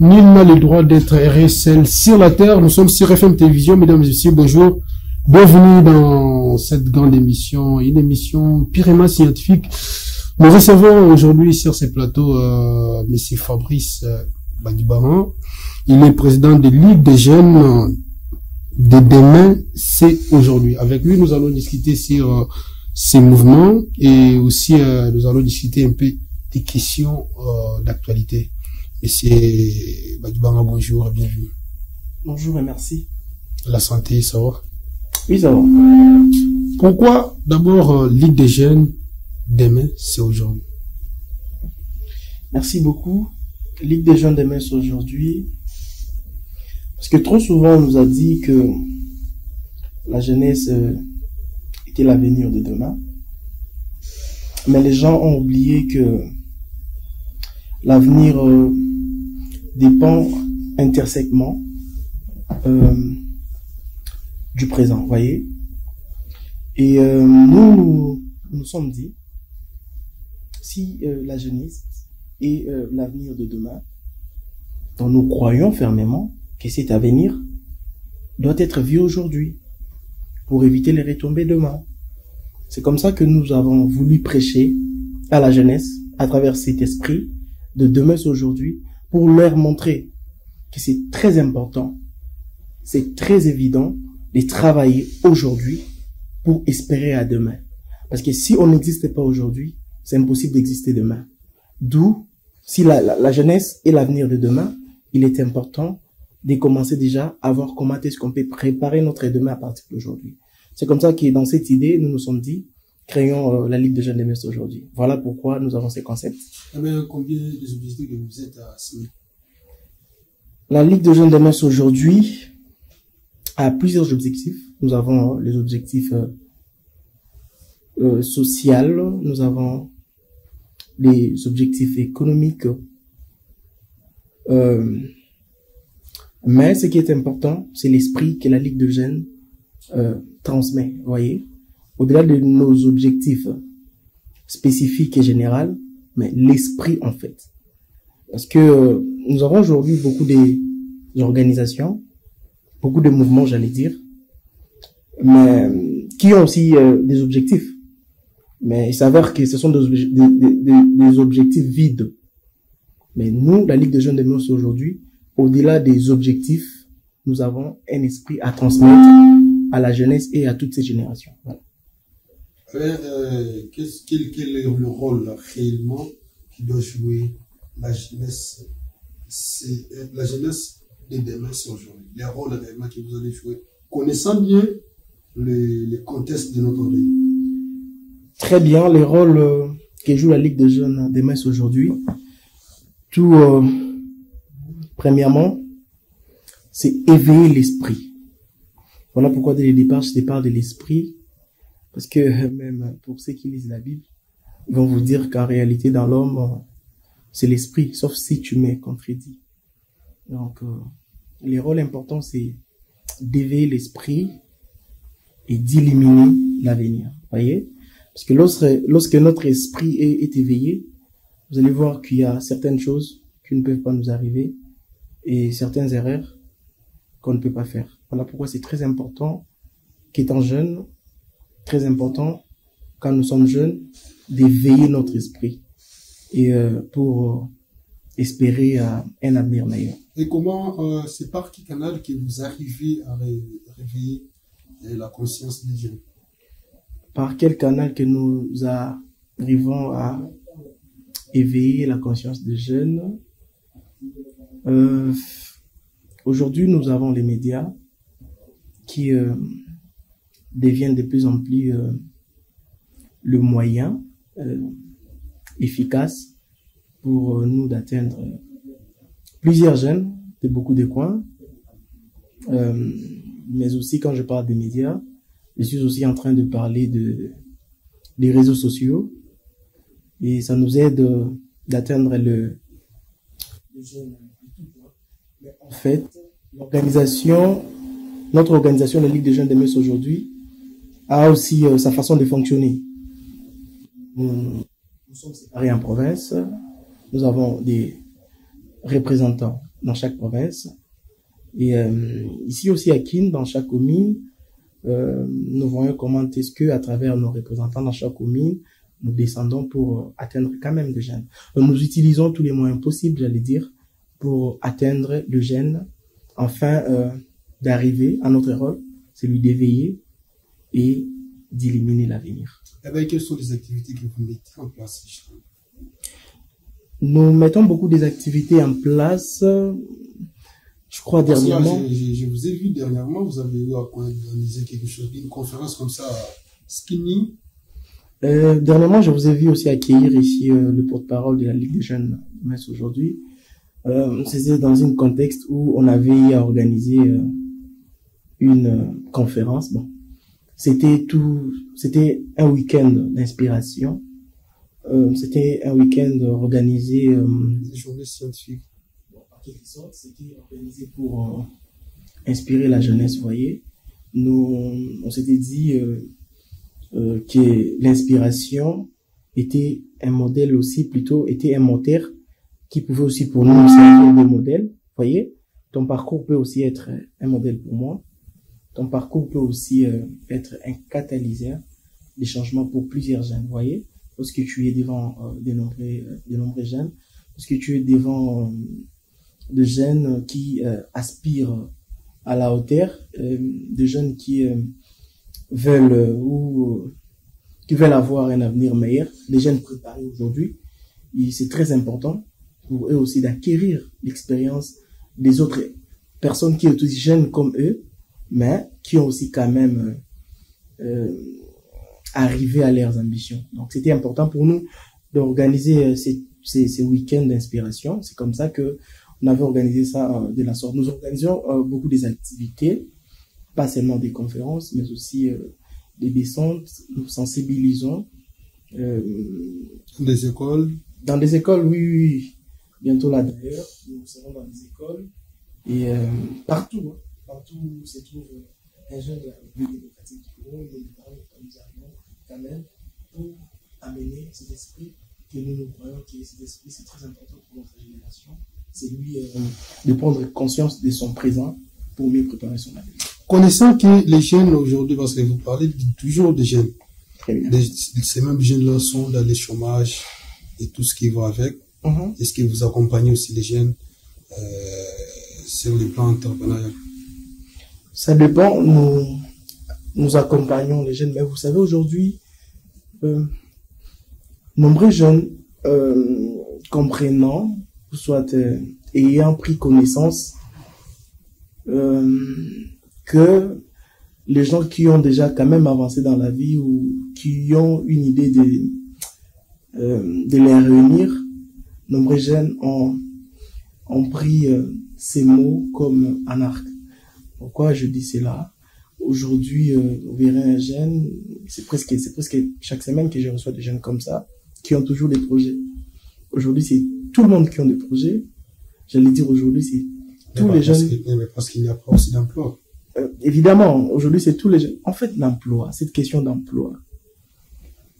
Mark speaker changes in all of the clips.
Speaker 1: Nul n'a le droit d'être erré seul sur la terre. Nous sommes sur FM Télévision, mesdames et messieurs, bonjour. Bienvenue dans cette grande émission, une émission purement scientifique. Nous recevons aujourd'hui sur ce plateau monsieur Fabrice Badibaran. Il est président de Ligue des jeunes de demain, c'est aujourd'hui. Avec lui, nous allons discuter sur ces mouvements et aussi nous allons discuter un peu des questions d'actualité. Monsieur Badibaran, bonjour et bienvenue.
Speaker 2: Bonjour et merci.
Speaker 1: La santé, ça va?
Speaker 2: Oui, ça va.
Speaker 1: Pourquoi d'abord Ligue des jeunes demain, c'est aujourd'hui?
Speaker 2: Merci beaucoup. Ligue des jeunes demain, c'est aujourd'hui. Parce que trop souvent, on nous a dit que la jeunesse était l'avenir de demain. Mais les gens ont oublié que l'avenir dépend intrinsèquement du présent, voyez. Et nous sommes dit, si la jeunesse est l'avenir de demain, dont nous croyons fermement que cet avenir doit être vu aujourd'hui pour éviter les retombées demain. C'est comme ça que nous avons voulu prêcher à la jeunesse à travers cet esprit de demain c'est aujourd'hui pour leur montrer que c'est très important, c'est très évident de travailler aujourd'hui pour espérer à demain. Parce que si on n'existe pas aujourd'hui, c'est impossible d'exister demain. D'où, si la jeunesse est l'avenir de demain, il est important de commencer déjà à voir comment est-ce qu'on peut préparer notre demain à partir d'aujourd'hui. C'est comme ça que dans cette idée, nous nous sommes dit, créons la Ligue des jeunes demain aujourd'hui. Voilà pourquoi nous avons ces concepts.
Speaker 1: Combien d'objectifs que vous êtes assignés?
Speaker 2: La Ligue des jeunes demain aujourd'hui a plusieurs objectifs. Nous avons les objectifs sociaux, nous avons les objectifs économiques. Mais ce qui est important, c'est l'esprit que la Ligue de jeunes transmet, voyez. Au-delà de nos objectifs spécifiques et généraux, mais l'esprit en fait. Parce que nous avons aujourd'hui beaucoup d'organisations, beaucoup de mouvements, j'allais dire, mais qui ont aussi des objectifs. Mais il s'avère que ce sont des objectifs vides. Mais nous, la Ligue des jeunes de Mons aujourd'hui, au-delà des objectifs, nous avons un esprit à transmettre à la jeunesse et à toutes ces générations. Voilà.
Speaker 1: Quel est le rôle réellement qui doit jouer la jeunesse? C'est la jeunesse de demain, c'est aujourd'hui. Les rôles réellement que vous allez jouer, connaissant bien les contextes de notre pays.
Speaker 2: Très bien, les rôles que joue la Ligue des jeunes demain, c'est aujourd'hui. Tout, premièrement, c'est éveiller l'esprit. Voilà pourquoi dès le départ, je te parle de l'esprit. Parce que même pour ceux qui lisent la Bible, ils vont vous dire qu'en réalité, dans l'homme, c'est l'esprit, sauf si tu m'es contredit. Donc, les rôles importants, c'est d'éveiller l'esprit et d'éliminer l'avenir. Voyez? Parce que lorsque notre esprit est éveillé, vous allez voir qu'il y a certaines choses qui ne peuvent pas nous arriver et certaines erreurs qu'on ne peut pas faire. Voilà pourquoi c'est très important qu'étant jeune, très important quand nous sommes jeunes, d'éveiller notre esprit et pour espérer un avenir meilleur.
Speaker 1: Et comment, c'est par quel canal que vous arrivez à réveiller la conscience des jeunes?
Speaker 2: Par quel canal que nous arrivons à éveiller la conscience des jeunes? Aujourd'hui, nous avons les médias qui deviennent de plus en plus le moyen efficace pour nous d'atteindre plusieurs jeunes de beaucoup de coins. Mais aussi, quand je parle des médias, je suis aussi en train de parler des réseaux sociaux et ça nous aide d'atteindre le jeune. Mais en fait, notre organisation, la Ligue des jeunes de Metz aujourd'hui, a aussi sa façon de fonctionner. Nous sommes séparés en province, nous avons des représentants dans chaque province. Et ici aussi à Kin, dans chaque commune, nous voyons comment est-ce que, à travers nos représentants dans chaque commune, nous descendons pour atteindre quand même des jeunes. Donc, nous utilisons tous les moyens possibles, j'allais dire, pour atteindre le jeune, afin d'arriver à notre rôle, c'est lui d'éveiller et d'éliminer l'avenir.
Speaker 1: Eh bien, quelles sont les activités que vous mettez en place?
Speaker 2: Nous mettons beaucoup des activités en place. Je crois dernièrement.
Speaker 1: Je vous ai vu dernièrement, vous avez eu à organiser quelque chose, une conférence comme ça, Skinny.
Speaker 2: Dernièrement, je vous ai vu aussi accueillir ici le porte-parole de la Ligue des jeunes de Metz aujourd'hui. C'était dans un contexte où on avait à organiser une conférence. Bon, c'était un week-end d'inspiration. C'était un week-end organisé.
Speaker 1: Des journées scientifiques.
Speaker 2: En quelque sorte, c'était organisé pour inspirer la jeunesse, vous voyez. On s'était dit que l'inspiration était un modèle aussi, plutôt, était un moteur qui pouvait aussi pour nous servir de modèle, vous voyez. Ton parcours peut aussi être un modèle pour moi. Ton parcours peut aussi être un catalyseur des changements pour plusieurs jeunes, vous voyez. Lorsque tu es devant de nombreux jeunes, lorsque tu es devant de jeunes qui aspirent à la hauteur, de jeunes qui veulent avoir un avenir meilleur, des jeunes préparés aujourd'hui, et c'est très important pour eux aussi d'acquérir l'expérience des autres personnes qui sont aussi jeunes comme eux, mais qui ont aussi quand même arrivé à leurs ambitions. Donc c'était important pour nous d'organiser ces week-ends d'inspiration. C'est comme ça que on avait organisé ça de la sorte. Nous organisions beaucoup des activités, pas seulement des conférences, mais aussi des descentes. Nous sensibilisons.
Speaker 1: Des écoles?
Speaker 2: Dans des écoles, oui. Bientôt là d'ailleurs, nous serons dans des écoles. Et partout où se trouve un jeune de la République démocratique du Congo, nous arrivons quand même pour amener cet esprit que nous croyons que cet esprit c'est très important pour notre génération. C'est lui de prendre conscience de son présent pour mieux préparer son avenir.
Speaker 1: Connaissant que les jeunes aujourd'hui, parce que vous parlez toujours des jeunes, ces mêmes jeunes-là sont dans le chômage et tout ce qui va avec. Est-ce que vous accompagnez aussi les jeunes sur le plan entrepreneurial?
Speaker 2: Ça dépend. Nous accompagnons les jeunes, mais vous savez, aujourd'hui, nombreux jeunes comprenant, soit ayant pris connaissance que les gens qui ont déjà quand même avancé dans la vie ou qui ont une idée de les réunir, nombreux jeunes ont pris ces mots comme un arc. Pourquoi je dis cela? Aujourd'hui, vous verrez un jeune, c'est presque chaque semaine que je reçois des jeunes comme ça, qui ont toujours des projets. Aujourd'hui, c'est tout le monde qui ont des projets. J'allais dire aujourd'hui, c'est tous les jeunes.
Speaker 1: Parce qu'il n'y a pas aussi d'emploi.
Speaker 2: Évidemment, aujourd'hui, c'est tous les jeunes. En fait, l'emploi, cette question d'emploi.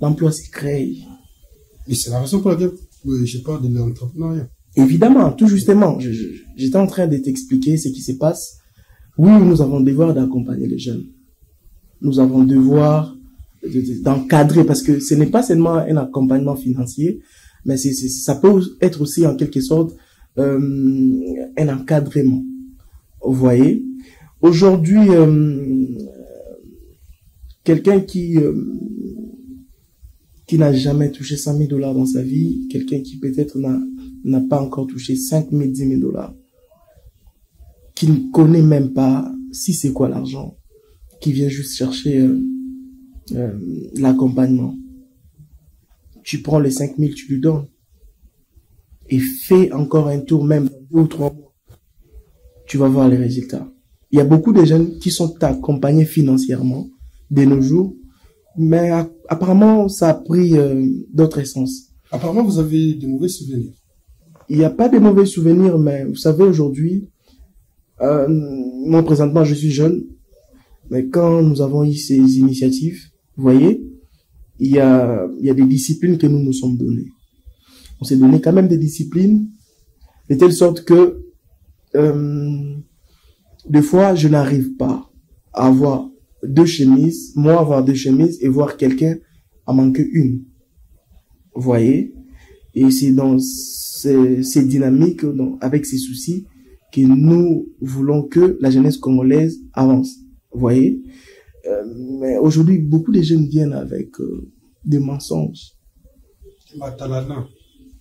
Speaker 2: L'emploi, c'est créé.
Speaker 1: Et c'est la raison pour laquelle je parle de l'entrepreneuriat.
Speaker 2: Évidemment, tout justement. J'étais en train de t'expliquer ce qui se passe. Oui, nous avons le devoir d'accompagner les jeunes. Nous avons le devoir d'encadrer, parce que ce n'est pas seulement un accompagnement financier, mais ça peut être aussi en quelque sorte un encadrement. Vous voyez, aujourd'hui, quelqu'un qui n'a jamais touché 100 000 $ dans sa vie, quelqu'un qui peut-être n'a pas encore touché 5 000, 10 000 $, qui ne connaît même pas si c'est quoi l'argent, qui vient juste chercher l'accompagnement. Tu prends les 5 000, tu lui donnes. Et fais encore un tour, même 2 ou 3 mois. Tu vas voir les résultats. Il y a beaucoup de jeunes qui sont accompagnés financièrement de nos jours, mais apparemment, ça a pris d'autres essences.
Speaker 1: Apparemment, vous avez de mauvais souvenirs.
Speaker 2: Il n'y a pas de mauvais souvenirs, mais vous savez, aujourd'hui, moi, présentement, je suis jeune, mais quand nous avons eu ces initiatives, vous voyez, il y a des disciplines que nous nous sommes données. On s'est donné quand même des disciplines, de telle sorte que des fois, je n'arrive pas à avoir deux chemises, moi avoir deux chemises et voir quelqu'un en manquer une. Vous voyez? Et c'est dans ces dynamiques, avec ces soucis, que nous voulons que la jeunesse congolaise avance. Vous voyez? Mais aujourd'hui, beaucoup de jeunes viennent avec des mensonges.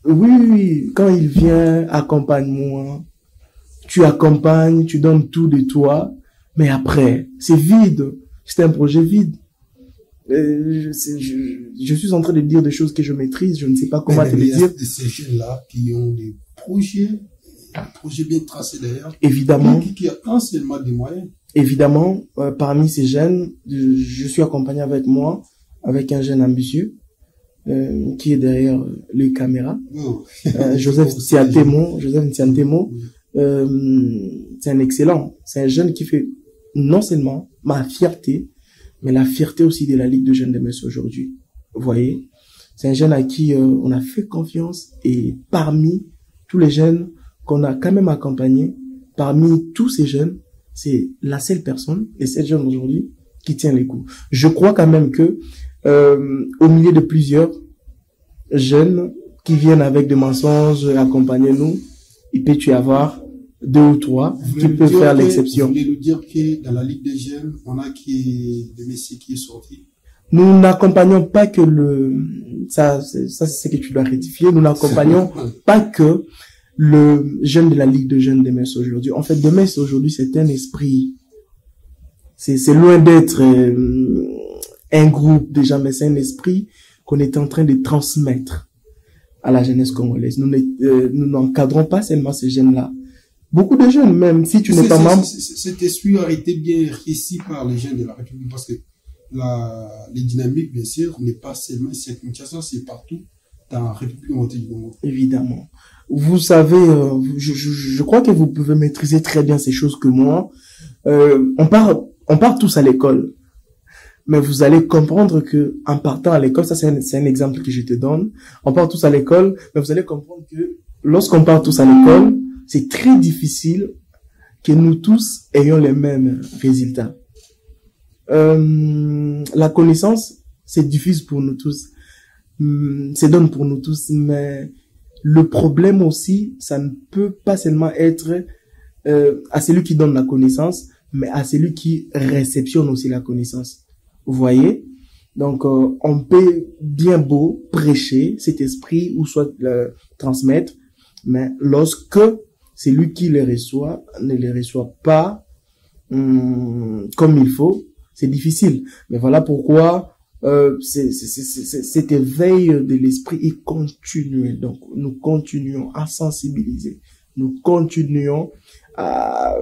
Speaker 2: Oui, quand il vient, accompagne-moi. Tu accompagnes, tu donnes tout de toi, mais après, c'est vide. C'est un projet vide. Je suis en train de dire des choses que je maîtrise, je ne sais pas comment te le dire.
Speaker 1: Il y a ces jeunes-là qui ont des projets bien tracés d'ailleurs.
Speaker 2: Évidemment.
Speaker 1: Qui a seulement des moyens.
Speaker 2: Évidemment, parmi ces jeunes, je suis accompagné avec moi, avec un jeune ambitieux, qui est derrière les caméras. Oh. Joseph Ntiantemo. C'est un excellent. C'est un jeune qui fait non seulement ma fierté, mais la fierté aussi de la Ligue de jeunes de Metz aujourd'hui. Vous voyez, c'est un jeune à qui on a fait confiance et parmi tous les jeunes qu'on a quand même accompagnés, parmi tous ces jeunes, c'est la seule personne, les 7 jeunes aujourd'hui, qui tient les coups. Je crois quand même que au milieu de plusieurs jeunes qui viennent avec des mensonges, accompagner nous, il peut y avoir 2 ou 3 qui peuvent faire l'exception.
Speaker 1: Vous voulez nous dire que dans la Ligue des jeunes, on a le Messie qui est sorti?
Speaker 2: Nous n'accompagnons pas que ça c'est ce que tu dois rectifier, nous n'accompagnons pas que le jeune de la Ligue de jeunes de Metz aujourd'hui. En fait, de Metz aujourd'hui, c'est un esprit. C'est loin d'être un groupe déjà, mais c'est un esprit qu'on est en train de transmettre à la jeunesse congolaise. Nous n'encadrons pas seulement ces jeunes-là. Beaucoup de jeunes, même si tu n'es pas membre.
Speaker 1: Cet esprit a été bien réussi par les jeunes de la République parce que les dynamiques, bien sûr, n'est pas seulement cette Kinshasa, c'est partout dans la République du Congo.
Speaker 2: Évidemment. Vous savez, je crois que vous pouvez maîtriser très bien ces choses que moi. On part tous à l'école. Mais vous allez comprendre que en partant à l'école, ça c'est un exemple que je te donne. On part tous à l'école, mais vous allez comprendre que lorsqu'on part tous à l'école, c'est très difficile que nous tous ayons les mêmes résultats. La connaissance, c'est difficile pour nous tous. C'est donne pour nous tous, mais le problème aussi, ça ne peut pas seulement être à celui qui donne la connaissance, mais à celui qui réceptionne aussi la connaissance. Vous voyez? Donc, on peut bien beau prêcher cet esprit ou soit le transmettre, mais lorsque celui qui le reçoit ne le reçoit pas comme il faut, c'est difficile. Mais voilà pourquoi cet éveil de l'esprit est continuel. Donc, nous continuons à sensibiliser. Nous continuons à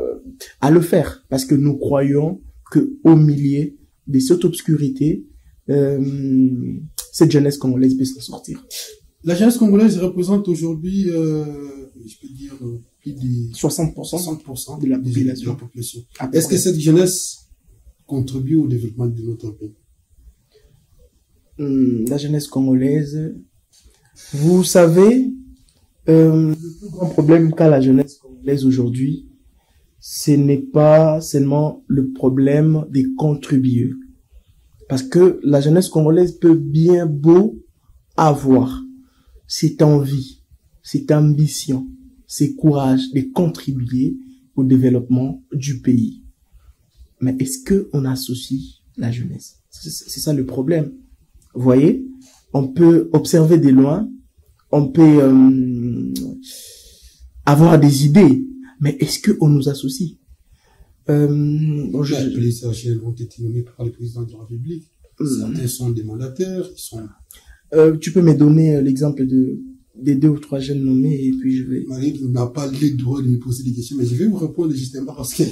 Speaker 2: le faire parce que nous croyons que au milieu de cette obscurité, cette jeunesse congolaise peut s'en sortir.
Speaker 1: La jeunesse congolaise représente aujourd'hui, je peux dire, plus de
Speaker 2: 60% de la population.
Speaker 1: Est-ce que cette jeunesse contribue au développement de notre pays?
Speaker 2: La jeunesse congolaise, vous savez, le plus grand problème qu'a la jeunesse congolaise aujourd'hui, ce n'est pas seulement le problème de contribuer. Parce que la jeunesse congolaise peut bien beau avoir cette envie, cette ambition, ce courage de contribuer au développement du pays. Mais est-ce qu'on associe la jeunesse? C'est ça le problème. Vous voyez, on peut observer de loin, on peut avoir des idées, mais est-ce qu'on nous associe?
Speaker 1: Les SRG ont été nommés par le président de la République. Certains sont des mandataires.
Speaker 2: Tu peux me donner l'exemple des 2 ou 3 jeunes nommés et puis je vais...
Speaker 1: Marie n'a pas le droit de me poser des questions, mais je vais vous répondre justement parce que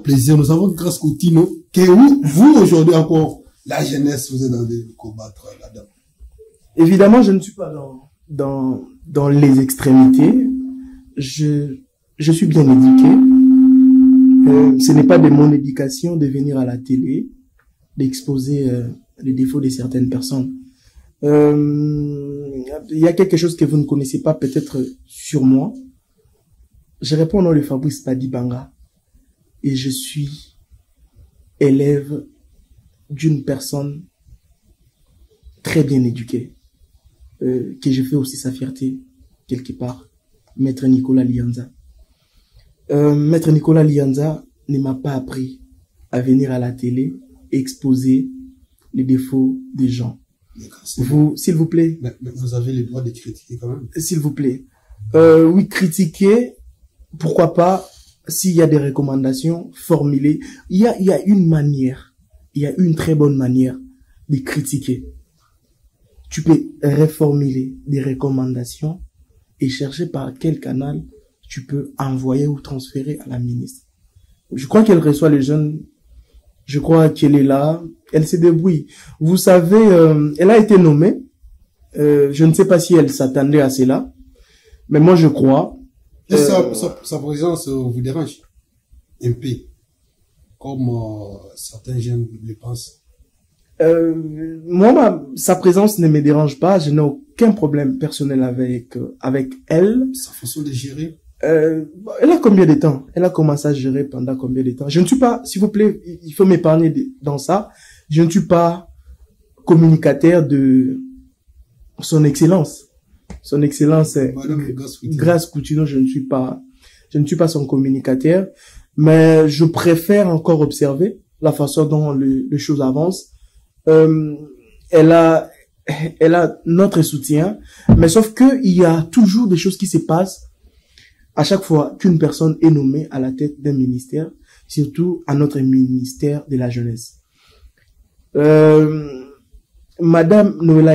Speaker 1: plaisir. Nous avons grâce au Tino que vous aujourd'hui encore, la jeunesse, vous êtes dans des combattre là-dedans.
Speaker 2: Évidemment, je ne suis pas dans les extrémités. Je suis bien éduqué. Ce n'est pas de mon éducation de venir à la télé, d'exposer les défauts de certaines personnes. Il y a quelque chose que vous ne connaissez pas peut-être sur moi. Je réponds au nom de Fabrice Padibanga et je suis élève d'une personne très bien éduquée, que je fais aussi sa fierté quelque part, Maître Nicolas Lianza. Maître Nicolas Lianza ne m'a pas appris à venir à la télé exposer les défauts des gens. Vous, s'il vous plaît.
Speaker 1: Mais vous avez le droit de critiquer quand même.
Speaker 2: S'il vous plaît. Oui, critiquer, pourquoi pas, s'il y a des recommandations formulées. Il y a une manière, il y a une très bonne manière de critiquer. Tu peux reformuler des recommandations et chercher par quel canal tu peux envoyer ou transférer à la ministre. Je crois qu'elle reçoit les jeunes. Je crois qu'elle est là. Elle se débrouille. Vous savez, elle a été nommée. Je ne sais pas si elle s'attendait à cela. Mais moi, je crois.
Speaker 1: Sa présence vous dérange un peu, comme certains jeunes le pensent.
Speaker 2: Moi, sa présence ne me dérange pas. Je n'ai aucun problème personnel avec elle.
Speaker 1: Sa façon de gérer.
Speaker 2: Elle a combien de temps? Elle a commencé à gérer pendant combien de temps? Je ne suis pas, s'il vous plaît, il faut m'épargner dans ça. Je ne suis pas communicateur de son excellence. Son excellence, Grâce Coutinho, je ne suis pas son communicateur, mais je préfère encore observer la façon dont les choses avancent. Elle a notre soutien, mais sauf que il y a toujours des choses qui se passent à chaque fois qu'une personne est nommée à la tête d'un ministère, surtout à notre ministère de la jeunesse. Madame Noëlla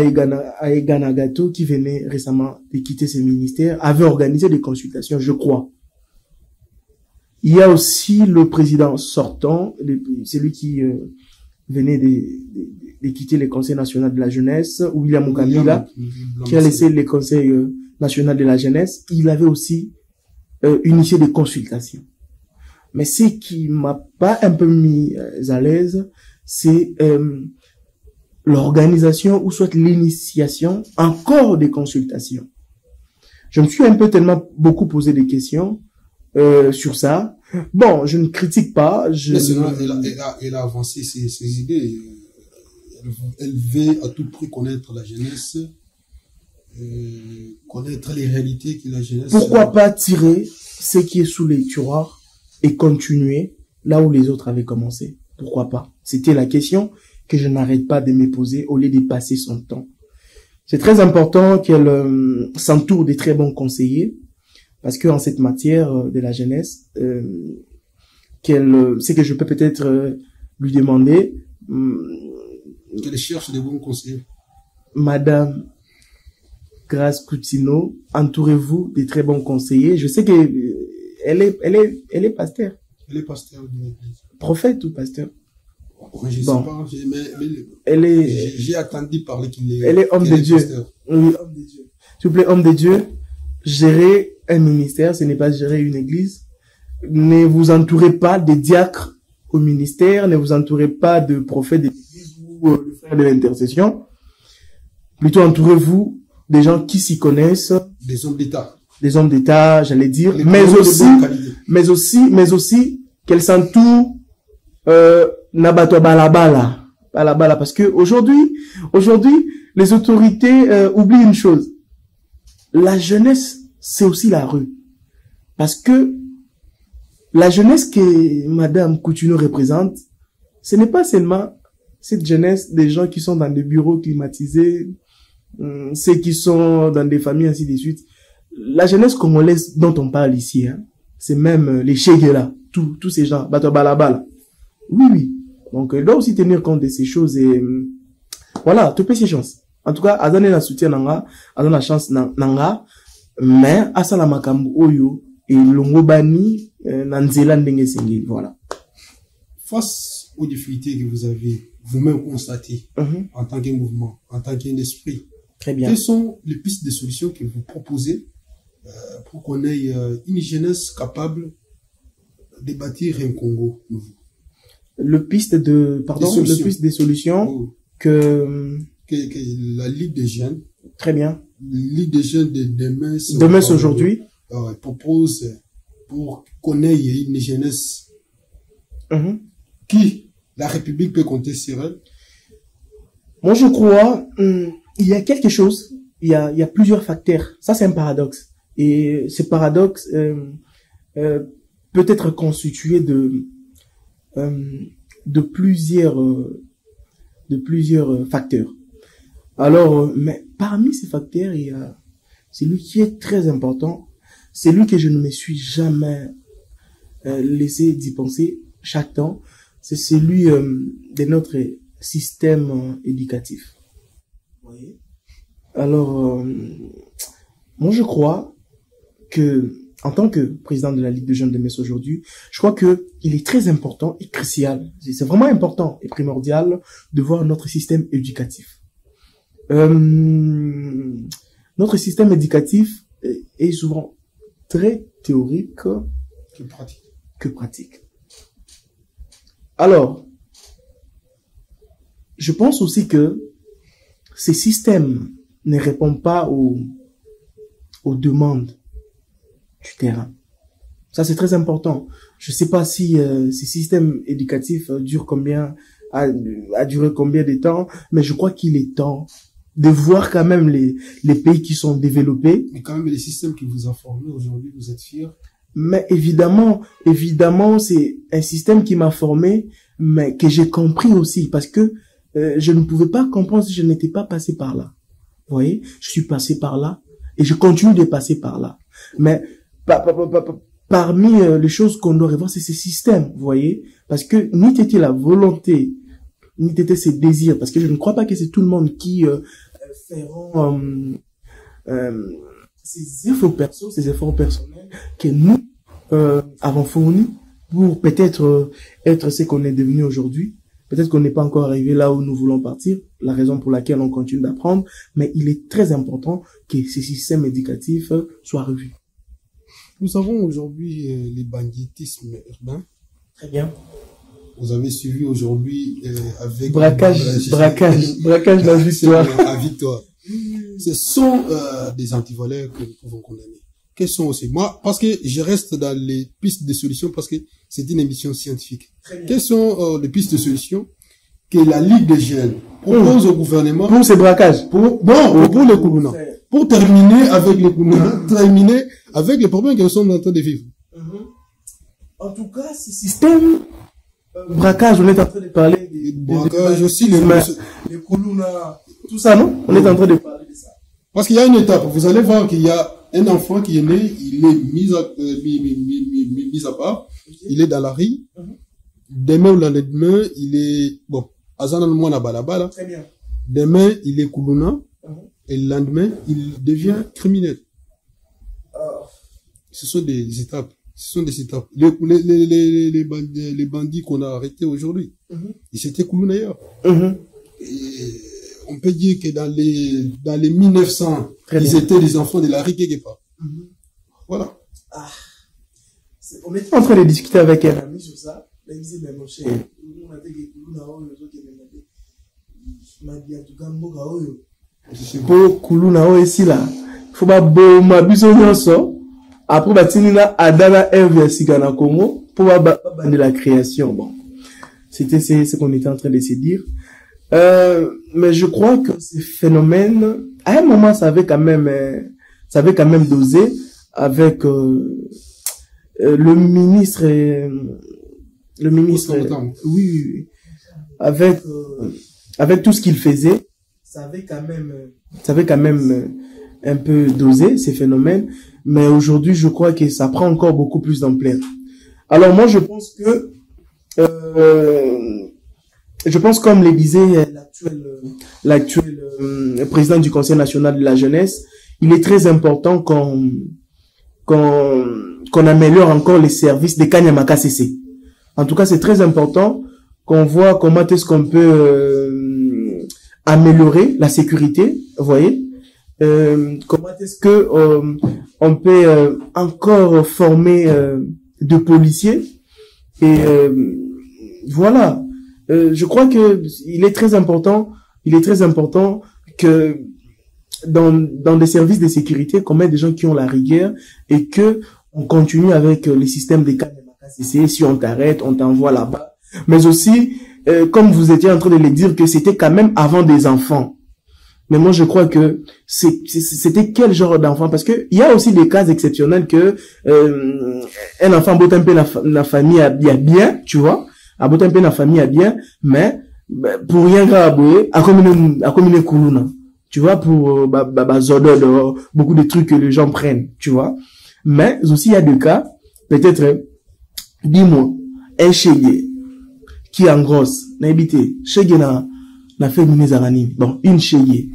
Speaker 2: Aegana Gato, qui venait récemment de quitter ce ministère, avait organisé des consultations, je crois. Il y a aussi le président sortant, celui qui venait de quitter le Conseil national de la jeunesse, William Mukamila, qui a laissé le Conseil national de la jeunesse. Il avait aussi initié des consultations. Mais ce qui m'a pas un peu mis à l'aise, c'est l'organisation ou soit l'initiation encore des consultations. Je me suis un peu tellement beaucoup posé des questions sur ça. Bon, je ne critique pas.
Speaker 1: Elle a avancé ses idées. Elle veut à tout prix connaître la jeunesse, connaître les réalités que la jeunesse...
Speaker 2: Pourquoi pas tirer ce qui est sous les tiroirs et continuer là où les autres avaient commencé? Pourquoi pas? C'était la question que je n'arrête pas de me poser au lieu de passer son temps. C'est très important qu'elle s'entoure des très bons conseillers, parce que en cette matière de la jeunesse, c'est que je peux peut-être lui demander...
Speaker 1: qu'elle cherche des bons conseillers.
Speaker 2: Madame Grâce Coutinho, entourez-vous des très bons conseillers. Je sais que elle est pasteur.
Speaker 1: Elle est pasteur d'une église.
Speaker 2: Prophète ou pasteur?
Speaker 1: Je sais pas, j'ai attendu parler
Speaker 2: elle est homme de Dieu. Oui, homme de Dieu. S'il vous plaît, homme de Dieu, gérer un ministère, ce n'est pas gérer une église. Ne vous entourez pas de diacres au ministère, ne vous entourez pas de prophètes de l'église ou de frères de l'intercession. Plutôt entourez-vous des gens qui s'y connaissent.
Speaker 1: Des hommes d'État.
Speaker 2: Des hommes d'État, j'allais dire, mais aussi qu'elles s'entourent Nabato balabala, parce que aujourd'hui, les autorités oublient une chose. La jeunesse, c'est aussi la rue. Parce que la jeunesse que Madame Coutinho représente, ce n'est pas seulement cette jeunesse des gens qui sont dans des bureaux climatisés, ceux qui sont dans des familles, ainsi de suite. La jeunesse congolaise dont on parle ici, hein, c'est même les Cheguela, tous ces gens, Bato balabala. Oui. Donc, il doit aussi tenir compte de ces choses et voilà, tout peut ces chances. En tout cas, Azane la soutien nanga, Azane la chance nanga, mais Asala makambu oyo et longobani nanzela ndenge sengeli, voilà.
Speaker 1: Face aux difficultés que vous avez vous-même constatées en tant que mouvement, en tant qu'un esprit,
Speaker 2: très bien.
Speaker 1: Quelles sont les pistes de solutions que vous proposez pour qu'on ait une jeunesse capable de bâtir un Congo nouveau?
Speaker 2: Le piste des solutions que
Speaker 1: la Ligue des jeunes.
Speaker 2: Très bien.
Speaker 1: Ligue des jeunes de demain.
Speaker 2: Demain, c'est aujourd'hui.
Speaker 1: Propose pour qu'on ait une jeunesse qui la République peut compter sur elle?
Speaker 2: Moi, je crois, il y a quelque chose, il y a plusieurs facteurs. Ça, c'est un paradoxe. Et ce paradoxe peut être constitué de plusieurs facteurs. Alors, mais parmi ces facteurs, il y a celui qui est très important, c'est lui que je ne me suis jamais laissé d'y penser chaque temps, c'est celui de notre système éducatif. Oui. Alors, moi je crois que, en tant que président de la Ligue de jeunes de Metz aujourd'hui, je crois que il est très important et crucial, c'est vraiment important et primordial de voir notre système éducatif. Notre système éducatif est souvent très théorique que pratique. Alors, je pense aussi que ces systèmes ne répondent pas aux demandes du terrain. Ça, c'est très important. Je ne sais pas si ces systèmes éducatifs durent a duré combien de temps, mais je crois qu'il est temps de voir quand même les pays qui sont développés.
Speaker 1: Mais quand même, les systèmes qui vous ont formé aujourd'hui, vous êtes fiers?
Speaker 2: Mais évidemment, c'est un système qui m'a formé, mais que j'ai compris aussi, parce que je ne pouvais pas comprendre si je n'étais pas passé par là. Vous voyez, je suis passé par là, et je continue de passer par là. Mais parmi les choses qu'on doit revoir, c'est ces systèmes, vous voyez, parce que ni t'était la volonté, ni t'était ses désirs, parce que je ne crois pas que c'est tout le monde qui feront ces efforts personnels que nous avons fournis pour peut-être être ce qu'on est devenu aujourd'hui. Peut-être qu'on n'est pas encore arrivé là où nous voulons partir, la raison pour laquelle on continue d'apprendre, mais il est très important que ces systèmes éducatifs soient revus.
Speaker 1: Nous avons aujourd'hui les banditismes urbains.
Speaker 2: Très bien.
Speaker 1: Vous avez suivi aujourd'hui avec...
Speaker 2: Braquage la victoire.
Speaker 1: À victoire. Ce sont des antivaleurs que nous pouvons condamner. Quelles sont aussi? Moi, parce que je reste dans les pistes de solutions, parce que c'est une émission scientifique. Quelles sont les pistes de solutions que la Ligue des jeunes propose au gouvernement
Speaker 2: pour ces braquages?
Speaker 1: Pour les Koulouna. Pour terminer avec les Koulouna, terminer avec les problèmes que nous sommes en train de vivre.
Speaker 2: En tout cas, ce système braquage, on est en train de parler des
Speaker 1: braquages aussi,
Speaker 2: les Koulouna, tout ça, non? On est en train de parler de ça.
Speaker 1: Parce qu'il y a une étape. Vous allez voir qu'il y a un enfant qui est né, il est mis à part, il est dans la rue. Demain ou le lendemain, il est, bon, Azana le moine à Balabala.
Speaker 2: Très bien.
Speaker 1: Demain, il est Koulouna. Et le lendemain, il devient criminel. Ce sont des étapes. Ce sont des étapes. Les bandits qu'on a arrêtés aujourd'hui, ils étaient Koulouna ailleurs. On peut dire que dans les 1900, ils étaient les enfants de la rue quelque part. Voilà.
Speaker 2: On était en train de discuter avec un ami sur ça. Il disait, mais mon cher, pour Koulouna ici là, il faut pas bomber biso nyonso. Après batinina adana inversi na Congo pour pas bande la création. Bon, c'était ce qu'on était en train de se dire. Mais je crois que ce phénomène, à un moment, ça avait quand même dosé avec le ministre, oui, avec tout ce qu'il faisait, ça avait quand même un peu dosé ces phénomènes. Mais aujourd'hui, je crois que ça prend encore beaucoup plus d'ampleur. Alors moi, je pense comme le disait l'actuel président du Conseil national de la jeunesse, il est très important qu'on améliore encore les services de Kanyamaka CC. En tout cas, c'est très important qu'on voit comment est-ce qu'on peut améliorer la sécurité, vous voyez, comment est-ce que on peut encore former de policiers et voilà. Je crois que il est très important que dans des services de sécurité, qu'on mette des gens qui ont la rigueur et que on continue avec les systèmes des KCC. Si on t'arrête, on t'envoie là-bas. Mais aussi, comme vous étiez en train de le dire, que c'était quand même avant des enfants. Mais moi, je crois que c'était quel genre d'enfant? Parce que il y a aussi des cas exceptionnels que un enfant botte un peu la famille a bien, tu vois, a botte un peu la famille a bien, mais pour rien grave, a comme une kuluna, tu vois, pour zodo, beaucoup de trucs que les gens prennent, tu vois. Mais aussi il y a des cas, peut-être, dis-moi, un chégué qui engrosse, n'a habité, chégué na féminé zaranine, bon, une chégué.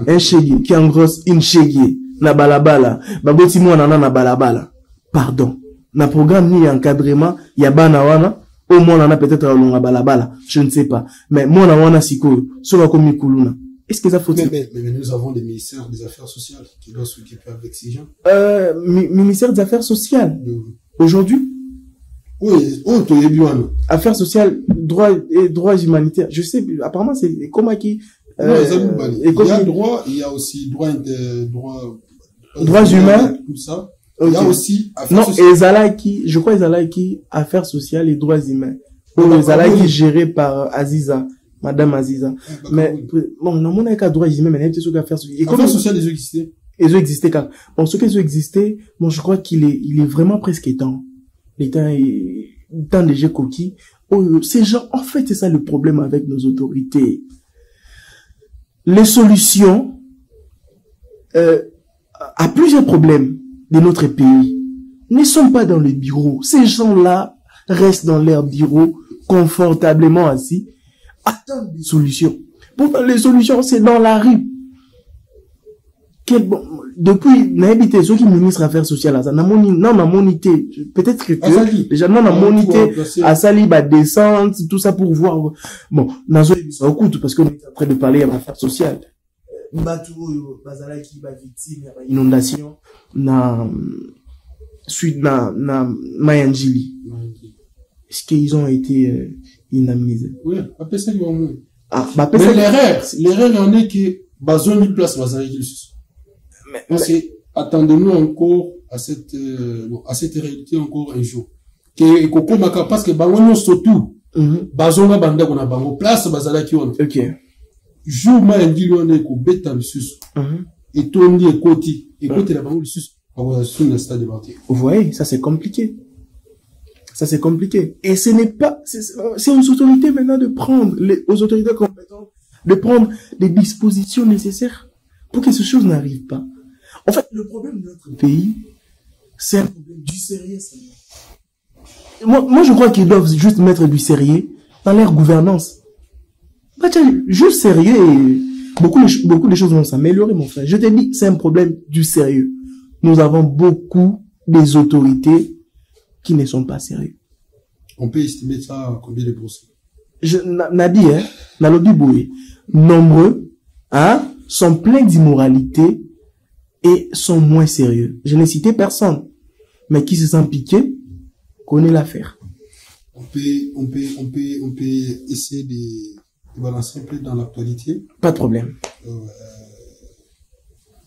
Speaker 2: Un chégué qui engrosse une chégué na balabala baboti mwana na balabala pardon na programme ni encadrement ya bana wana au moins on a peut-être longa balabala je ne sais pas mais mwana wana siko soka komi kuluna est-ce que ça faut
Speaker 1: mais nous avons des ministères des affaires sociales qui doivent s'occuper avec ces gens
Speaker 2: ministère des affaires sociales aujourd'hui
Speaker 1: oui on est bien
Speaker 2: affaires sociales droits humanitaires je sais apparemment c'est comment qui
Speaker 1: il y a droit, il y a aussi droits
Speaker 2: humains,
Speaker 1: tout ça.
Speaker 2: Okay.
Speaker 1: Il y a aussi
Speaker 2: je crois Ezalaïki, affaires sociales et droits humains. Ezalaïki géré par Aziza, Madame Aziza. Mais bon, non, on n'a qu'à droits humains, mais il y a affaires sociales.
Speaker 1: Affaires sociales, ils ont existé.
Speaker 2: Ils ont existé quand. Bon, ce qu'ils ont existé, bon, je crois qu'il est vraiment presque temps. Il est temps de coquilles. Ces gens, en fait, c'est ça le problème avec nos autorités. Les solutions à plusieurs problèmes de notre pays ne sont pas dans le bureau. Ces gens-là restent dans leur bureau, confortablement assis, attendent des solutions. Pourtant, les solutions, c'est dans la rue. Depuis, n'habitez ceux qui ministre affaires sociales, peut-être que, déjà, non, la monité, à Sali, descente, tout ça pour voir. Bon, nazo, ça occupe, parce qu'on est en train de parler à affaires sociales. Victime, inondation, suite, Mayanjili. Est-ce qu'ils ont été, indemnisés?
Speaker 1: Oui, après ça, ils vont.
Speaker 2: Mais
Speaker 1: l'erreur, il y en a qui, besoin d'une place, parce que, attendons-nous encore à cette réalité encore un jour. Parce que, bango surtout, bazonga banda kona bango, place bazala ki on.
Speaker 2: Ok.
Speaker 1: Jour ma ngili on est ko beta lusus. Et tondi ekoti la bango lusus.
Speaker 2: Vous voyez, ça c'est compliqué. Ça c'est compliqué. Et ce n'est pas, c'est aux autorités maintenant de prendre, aux autorités compétentes, de prendre les dispositions nécessaires pour que ces choses n'arrivent pas. En fait, le problème de notre pays, c'est un problème du sérieux. Moi, je crois qu'ils doivent juste mettre du sérieux dans leur gouvernance. Juste sérieux et beaucoup de choses vont s'améliorer, mon frère. Je te dis, c'est un problème du sérieux. Nous avons beaucoup des autorités qui ne sont pas sérieux.
Speaker 1: On peut estimer ça à combien de pourcents?
Speaker 2: Nadi, Nalobi Boué, nombreux, sont pleins d'immoralité et sont moins sérieux. Je n'ai cité personne, mais qui se sent piqué, connaît l'affaire.
Speaker 1: On peut essayer de balancer un peu dans l'actualité.
Speaker 2: Pas de problème.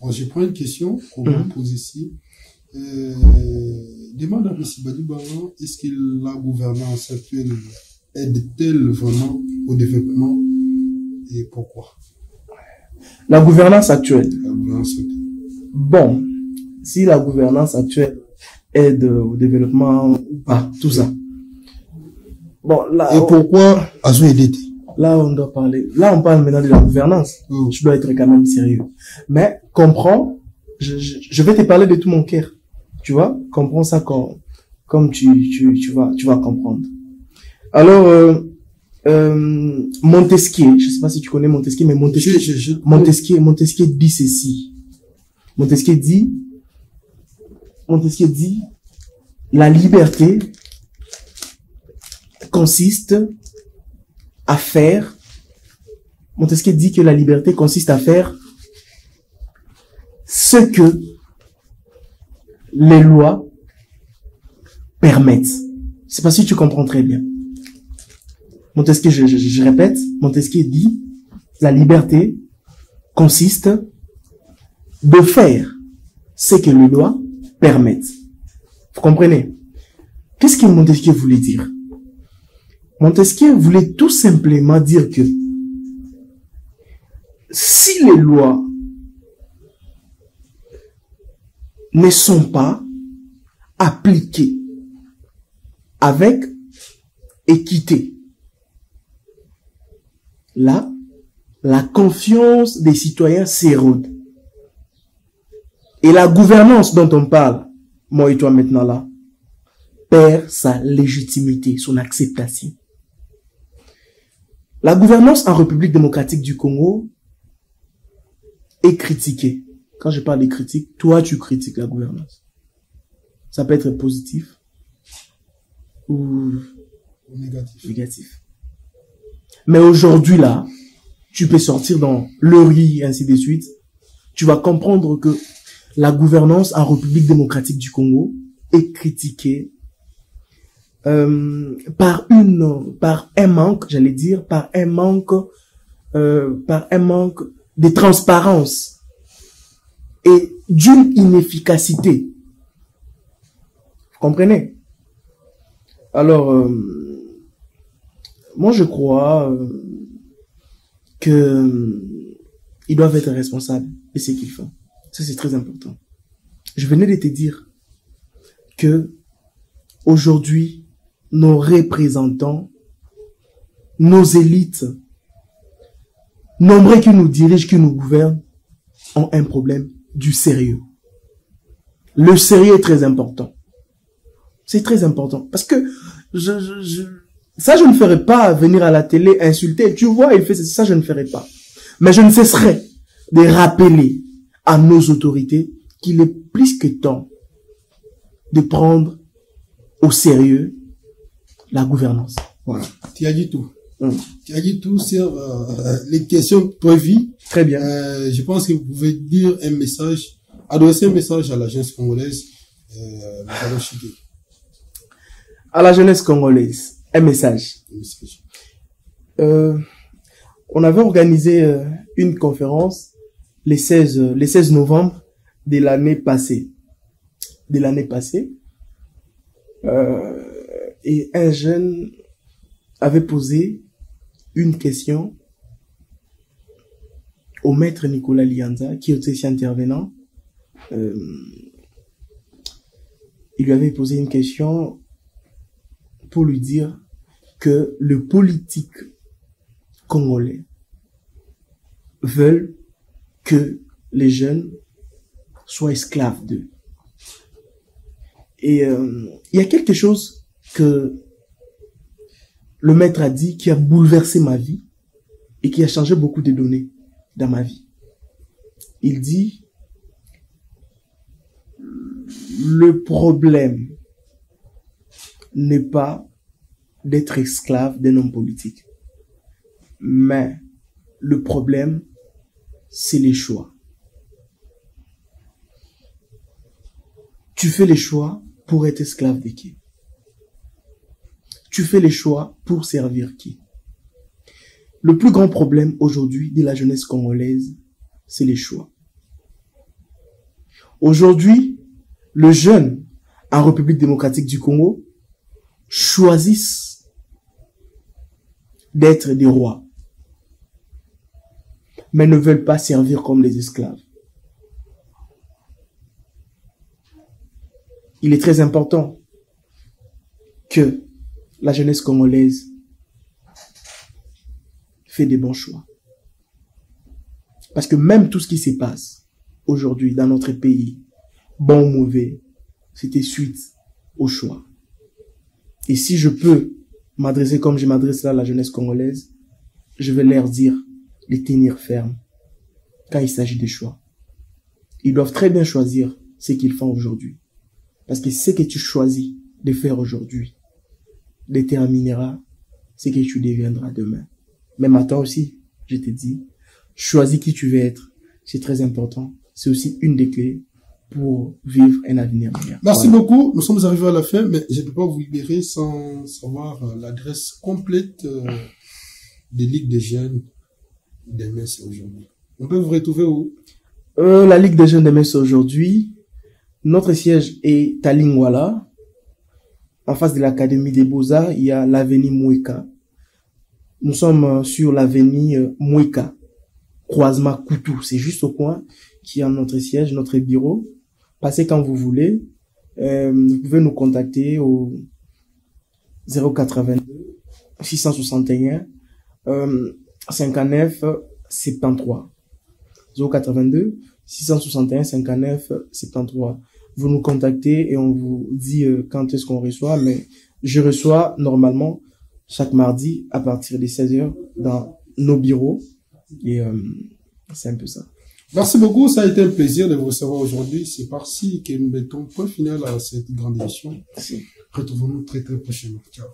Speaker 1: Je prends une question qu'on me pose ici. Demande à M. Badibaro, est-ce que la gouvernance actuelle aide-t-elle vraiment au développement et pourquoi?
Speaker 2: La gouvernance actuelle. Bon, si la gouvernance actuelle aide au développement ou pas, tout ça. Bon, là.
Speaker 1: Et pourquoi a-t-on aidé?
Speaker 2: Là, on doit parler. Là, on parle maintenant de la gouvernance. Je dois être quand même sérieux. Mais, comprends, je vais te parler de tout mon cœur. Tu vois? Comprends ça comme tu vas comprendre. Alors, Montesquieu, je sais pas si tu connais Montesquieu, mais Montesquieu dit ceci. Montesquieu dit, la liberté consiste à faire, Montesquieu dit que la liberté consiste à faire ce que les lois permettent. C'est pas si tu comprends très bien. Montesquieu, je répète, Montesquieu dit, la liberté consiste de faire ce que les lois permettent. Vous comprenez? Qu'est-ce que Montesquieu voulait dire? Montesquieu voulait tout simplement dire que si les lois ne sont pas appliquées avec équité, là, la confiance des citoyens s'érode. Et la gouvernance dont on parle, moi et toi maintenant là, perd sa légitimité, son acceptation. La gouvernance en République démocratique du Congo est critiquée. Quand je parle de critique, toi tu critiques la gouvernance. Ça peut être positif ou négatif. Mais aujourd'hui là, tu peux sortir dans le riz, ainsi de suite. Tu vas comprendre que la gouvernance en République démocratique du Congo est critiquée par un manque de transparence et d'une inefficacité. Vous comprenez? Alors, moi je crois que ils doivent être responsables de ce qu'ils font. Ça c'est très important. Je venais de te dire que aujourd'hui, nos représentants, nos élites, nombreux qui nous dirigent, qui nous gouvernent, ont un problème du sérieux. Le sérieux est très important. C'est très important. Parce que ça, je ne ferai pas venir à la télé insulter. Tu vois, il fait ça, je ne ferai pas. Mais je ne cesserai de rappeler à nos autorités qu'il est plus que temps de prendre au sérieux la gouvernance.
Speaker 1: Voilà. Tu as dit tout. Tu as dit tout sur les questions prévues.
Speaker 2: Très bien.
Speaker 1: Je pense que vous pouvez dire un message, adresser un message à la jeunesse congolaise. Nous allons chuter.
Speaker 2: À la jeunesse congolaise, un message. On avait organisé une conférence le 16 novembre de l'année passée. Et un jeune avait posé une question au maître Nicolas Lianza, qui était aussi intervenant. Il lui avait posé une question pour lui dire que le politique congolais veulent que les jeunes soient esclaves d'eux. Et il y a quelque chose que le maître a dit qui a bouleversé ma vie et qui a changé beaucoup de données dans ma vie. Il dit, le problème n'est pas d'être esclave d'un homme politique, mais le problème, c'est les choix. Tu fais les choix pour être esclave de qui? Tu fais les choix pour servir qui? Le plus grand problème aujourd'hui de la jeunesse congolaise, c'est les choix. Aujourd'hui, le jeune en République démocratique du Congo choisissent d'être des rois, mais ne veulent pas servir comme les esclaves. Il est très important que la jeunesse congolaise fait des bons choix. Parce que même tout ce qui se passe aujourd'hui dans notre pays, bon ou mauvais, c'était suite au choix. Et si je peux m'adresser comme je m'adresse là à la jeunesse congolaise, je vais leur dire de tenir ferme quand il s'agit des choix. Ils doivent très bien choisir ce qu'ils font aujourd'hui. Parce que ce que tu choisis de faire aujourd'hui déterminera ce que tu deviendras demain. Même à toi aussi, je te dis, choisis qui tu veux être. C'est très important. C'est aussi une des clés pour vivre un avenir meilleur.
Speaker 1: Merci beaucoup. Nous sommes arrivés à la fin, mais je ne peux pas vous libérer sans savoir l'adresse complète des Ligues des jeunes demain, c'est aujourd'hui. On peut vous retrouver où?
Speaker 2: La Ligue des jeunes demain, c'est aujourd'hui. Notre siège est à Lingwala, en face de l'Académie des Beaux-Arts, il y a l'avenue Moueka. Nous sommes sur l'avenue Moueka, croisement Koutou. C'est juste au coin qui est notre siège, notre bureau. Passez quand vous voulez. Vous pouvez nous contacter au 082 661 59 73. 082 661 59 73. Vous nous contactez et on vous dit quand est-ce qu'on reçoit, mais je reçois normalement chaque mardi à partir des 16h dans nos bureaux et c'est un peu ça.
Speaker 1: Merci beaucoup, ça a été un plaisir de vous recevoir aujourd'hui. C'est par-ci que nous mettons point final à cette grande émission.
Speaker 2: Merci.
Speaker 1: Retrouvons-nous très très prochainement. Ciao.